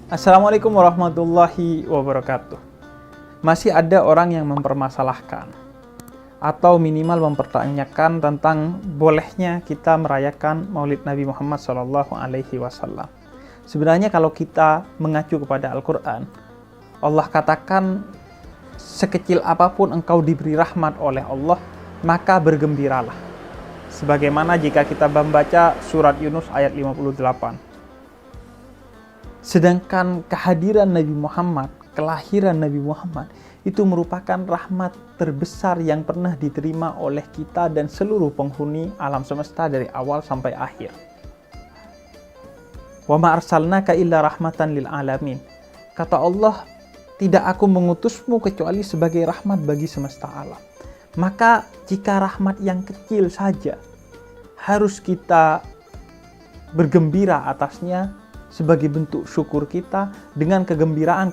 Assalamualaikum warahmatullahi wabarakatuh. Masih ada orang yang mempermasalahkan atau minimal mempertanyakan tentang bolehnya kita merayakan Maulid Nabi Muhammad SAW. Sebenarnya kalau kita mengacu kepada Al-Quran, Allah katakan sekecil apapun engkau diberi rahmat oleh Allah, maka bergembiralah. Sebagaimana jika kita membaca surat Yunus ayat 58. Sedangkan kehadiran Nabi Muhammad, kelahiran Nabi Muhammad, itu merupakan rahmat terbesar yang pernah diterima oleh kita dan seluruh penghuni alam semesta dari awal sampai akhir. Wa ma arsalnaka illa rahmatan lil alamin. Kata Allah, tidak aku mengutusmu kecuali sebagai rahmat bagi semesta alam. Maka jika rahmat yang kecil saja harus kita bergembira atasnya sebagai bentuk syukur kita dengan kegembiraan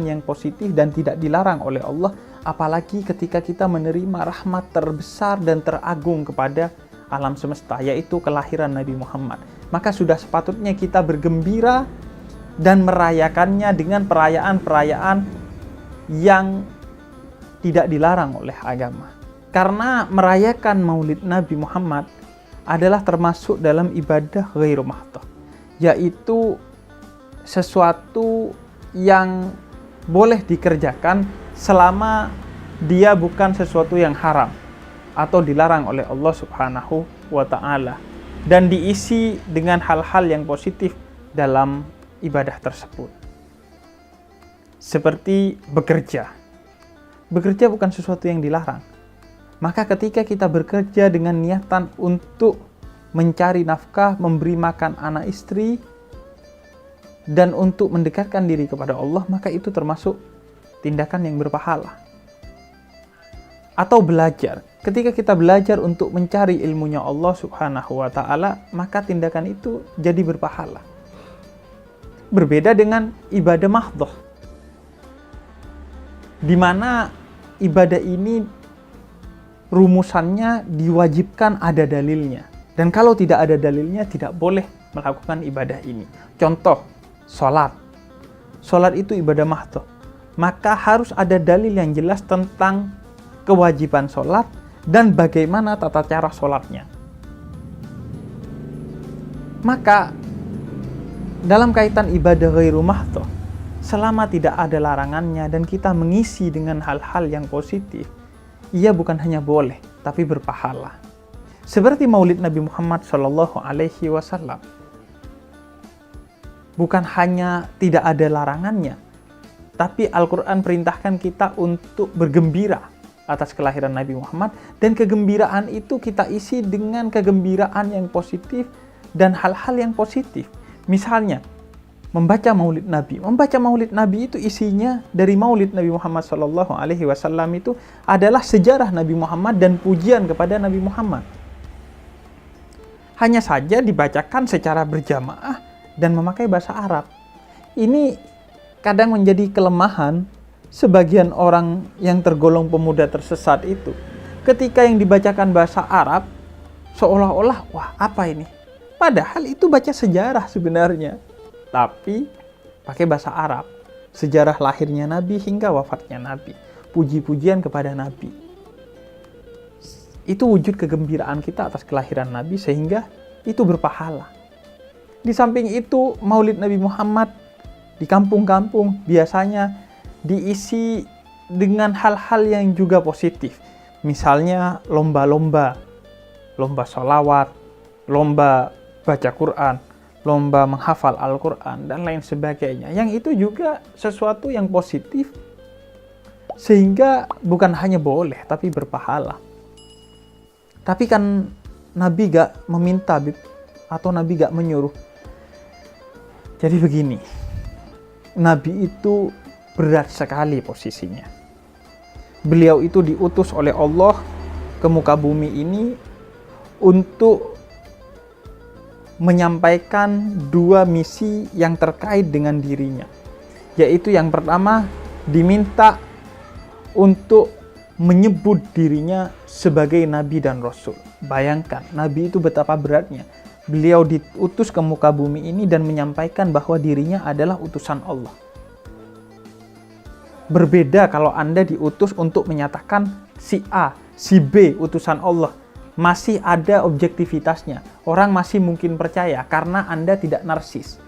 yang positif dan tidak dilarang oleh Allah, apalagi ketika kita menerima rahmat terbesar dan teragung kepada alam semesta, yaitu kelahiran Nabi Muhammad. Maka sudah sepatutnya kita bergembira dan merayakannya dengan perayaan-perayaan yang tidak dilarang oleh agama. Karena merayakan Maulid Nabi Muhammad adalah termasuk dalam ibadah ghairu mahdhah, yaitu sesuatu yang boleh dikerjakan selama dia bukan sesuatu yang haram atau dilarang oleh Allah Subhanahu wa ta'ala, dan diisi dengan hal-hal yang positif dalam ibadah tersebut. Seperti bekerja. Bekerja bukan sesuatu yang dilarang. Maka ketika kita bekerja dengan niatan untuk mencari nafkah, memberi makan anak istri, dan untuk mendekatkan diri kepada Allah, maka itu termasuk tindakan yang berpahala. Atau belajar. Ketika kita belajar untuk mencari ilmunya Allah Subhanahu wa ta'ala, maka tindakan itu jadi berpahala. Berbeda dengan ibadah mahdhah, di mana ibadah ini rumusannya diwajibkan ada dalilnya. Dan kalau tidak ada dalilnya, tidak boleh melakukan ibadah ini. Contoh, sholat. Sholat itu ibadah mahdhah. Maka harus ada dalil yang jelas tentang kewajiban sholat dan bagaimana tata cara sholatnya. Maka, dalam kaitan ibadah ghairu mahdhah, selama tidak ada larangannya dan kita mengisi dengan hal-hal yang positif, ia bukan hanya boleh, tapi berpahala. Seperti Maulid Nabi Muhammad SAW, bukan hanya tidak ada larangannya, tapi Al-Quran perintahkan kita untuk bergembira atas kelahiran Nabi Muhammad, dan kegembiraan itu kita isi dengan kegembiraan yang positif dan hal-hal yang positif. Misalnya, membaca Maulid Nabi. Membaca Maulid Nabi itu isinya dari Maulid Nabi Muhammad SAW itu adalah sejarah Nabi Muhammad dan pujian kepada Nabi Muhammad. Hanya saja dibacakan secara berjamaah dan memakai bahasa Arab. Ini kadang menjadi kelemahan sebagian orang yang tergolong pemuda tersesat itu. Ketika yang dibacakan bahasa Arab, seolah-olah, wah apa ini? Padahal itu baca sejarah sebenarnya. Tapi pakai bahasa Arab. Sejarah lahirnya Nabi hingga wafatnya Nabi. Puji-pujian kepada Nabi. Itu wujud kegembiraan kita atas kelahiran Nabi, sehingga itu berpahala. Di samping itu, Maulid Nabi Muhammad di kampung-kampung biasanya diisi dengan hal-hal yang juga positif. Misalnya lomba-lomba, lomba sholawat, lomba baca Quran, lomba menghafal Al-Quran, dan lain sebagainya. Yang itu juga sesuatu yang positif, sehingga bukan hanya boleh, tapi berpahala. Tapi kan Nabi gak meminta, atau Nabi gak menyuruh. Jadi begini, Nabi itu berat sekali posisinya. Beliau itu diutus oleh Allah ke muka bumi ini untuk menyampaikan dua misi yang terkait dengan dirinya. Yaitu yang pertama, diminta untuk menyebut dirinya sebagai Nabi dan Rasul. Bayangkan, Nabi itu betapa beratnya. beliau diutus ke muka bumi ini dan menyampaikan bahwa dirinya adalah utusan Allah. Berbeda kalau Anda diutus untuk menyatakan si A, si B utusan Allah. Masih ada objektivitasnya. Orang masih mungkin percaya karena Anda tidak narsis.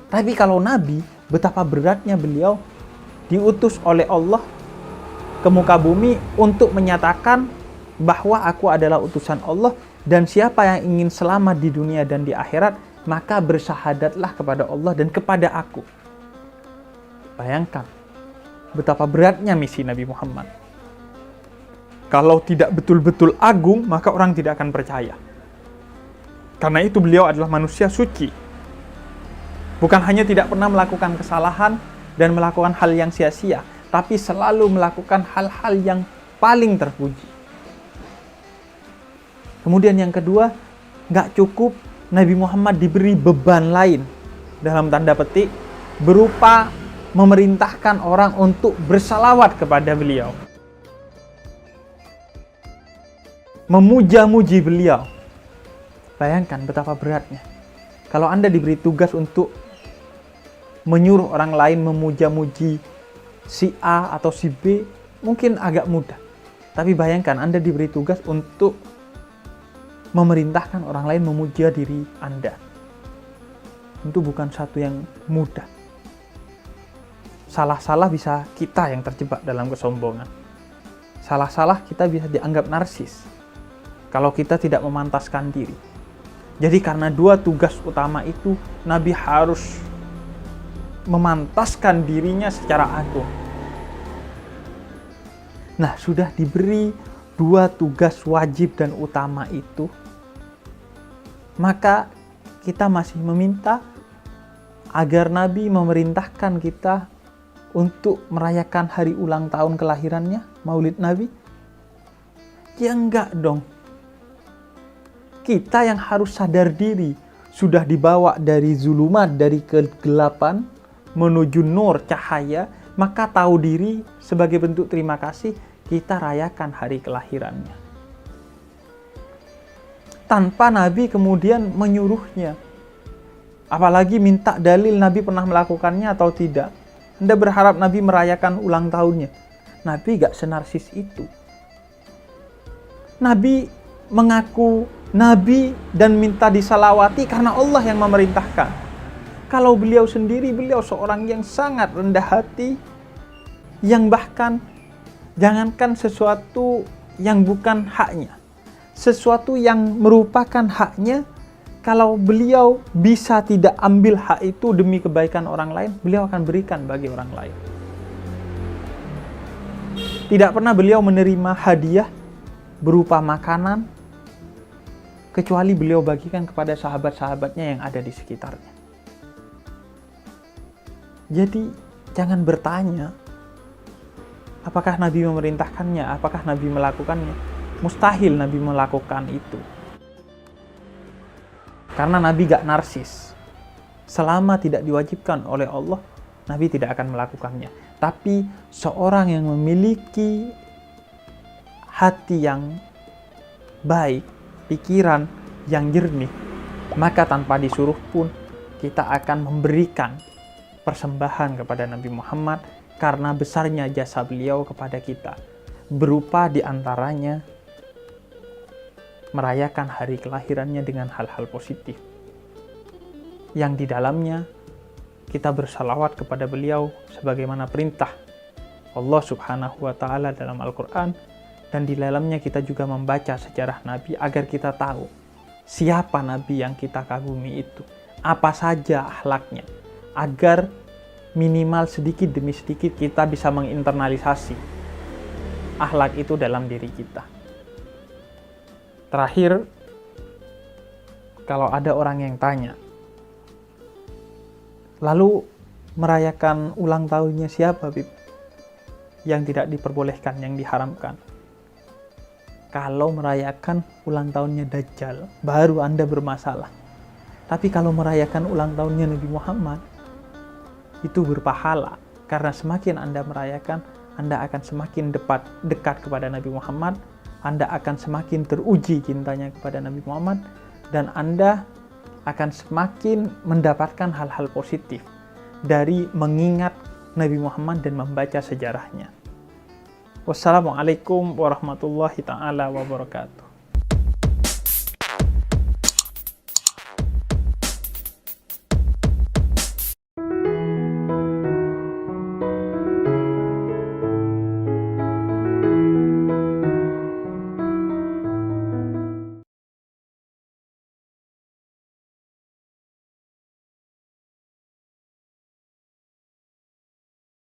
Tapi kalau Nabi, betapa beratnya beliau diutus oleh Allah ke muka bumi untuk menyatakan bahwa aku adalah utusan Allah dan siapa yang ingin selamat di dunia dan di akhirat, maka bersahadatlah kepada Allah dan kepada aku. Bayangkan betapa beratnya misi Nabi Muhammad. Kalau tidak betul-betul agung, maka orang tidak akan percaya. Karena itu beliau adalah manusia suci. Bukan hanya tidak pernah melakukan kesalahan dan melakukan hal yang sia-sia, tapi selalu melakukan hal-hal yang paling terpuji. Kemudian yang kedua, nggak cukup Nabi Muhammad diberi beban lain, dalam tanda petik, berupa memerintahkan orang untuk bersalawat kepada beliau. Memuja-muji beliau. Bayangkan betapa beratnya. Kalau Anda diberi tugas untuk menyuruh orang lain memuja-muji si A atau si B, mungkin agak mudah. Tapi bayangkan Anda diberi tugas untuk memerintahkan orang lain memuja diri Anda. Itu bukan satu yang mudah. Salah-salah bisa kita yang terjebak dalam kesombongan. Salah-salah kita bisa dianggap narsis kalau kita tidak memantaskan diri. Jadi karena dua tugas utama itu, Nabi harus memantaskan dirinya secara agung. Nah, sudah diberi dua tugas wajib dan utama itu, maka kita masih meminta agar Nabi memerintahkan kita untuk merayakan hari ulang tahun kelahirannya, Maulid Nabi. Ya enggak dong. Kita yang harus sadar diri, sudah dibawa dari zulumat, dari kegelapan, menuju nur, cahaya, maka tahu diri sebagai bentuk terima kasih, kita rayakan hari kelahirannya. Tanpa Nabi kemudian menyuruhnya. Apalagi minta dalil Nabi pernah melakukannya atau tidak. Anda berharap Nabi merayakan ulang tahunnya. Nabi gak senarsis itu. Nabi mengaku Nabi dan minta disalawati karena Allah yang memerintahkan. Kalau beliau sendiri, beliau seorang yang sangat rendah hati, yang bahkan jangankan sesuatu yang bukan haknya, sesuatu yang merupakan haknya, kalau beliau bisa tidak ambil hak itu demi kebaikan orang lain, beliau akan berikan bagi orang lain. Tidak pernah beliau menerima hadiah berupa makanan, kecuali beliau bagikan kepada sahabat-sahabatnya yang ada di sekitarnya. Jadi, jangan bertanya, apakah Nabi memerintahkannya, apakah Nabi melakukannya. Mustahil Nabi melakukan itu. Karena Nabi gak narsis. Selama tidak diwajibkan oleh Allah, Nabi tidak akan melakukannya. Tapi, seorang yang memiliki hati yang baik, pikiran yang jernih, maka tanpa disuruh pun kita akan memberikan persembahan kepada Nabi Muhammad karena besarnya jasa beliau kepada kita, berupa diantaranya merayakan hari kelahirannya dengan hal-hal positif yang di dalamnya kita bersalawat kepada beliau sebagaimana perintah Allah Subhanahu wa Ta'ala dalam Al-Quran. Dan di dalamnya kita juga membaca sejarah Nabi agar kita tahu siapa Nabi yang kita kagumi itu, apa saja akhlaknya, agar minimal sedikit demi sedikit kita bisa menginternalisasi akhlak itu dalam diri kita. Terakhir, kalau ada orang yang tanya, lalu merayakan ulang tahunnya siapa, Bib? Yang tidak diperbolehkan, yang diharamkan. Kalau merayakan ulang tahunnya Dajjal, baru Anda bermasalah. Tapi kalau merayakan ulang tahunnya Nabi Muhammad, itu berpahala. Karena semakin Anda merayakan, Anda akan semakin dekat kepada Nabi Muhammad, Anda akan semakin teruji cintanya kepada Nabi Muhammad, dan Anda akan semakin mendapatkan hal-hal positif dari mengingat Nabi Muhammad dan membaca sejarahnya. Wassalamualaikum warahmatullahi ta'ala wabarakatuh.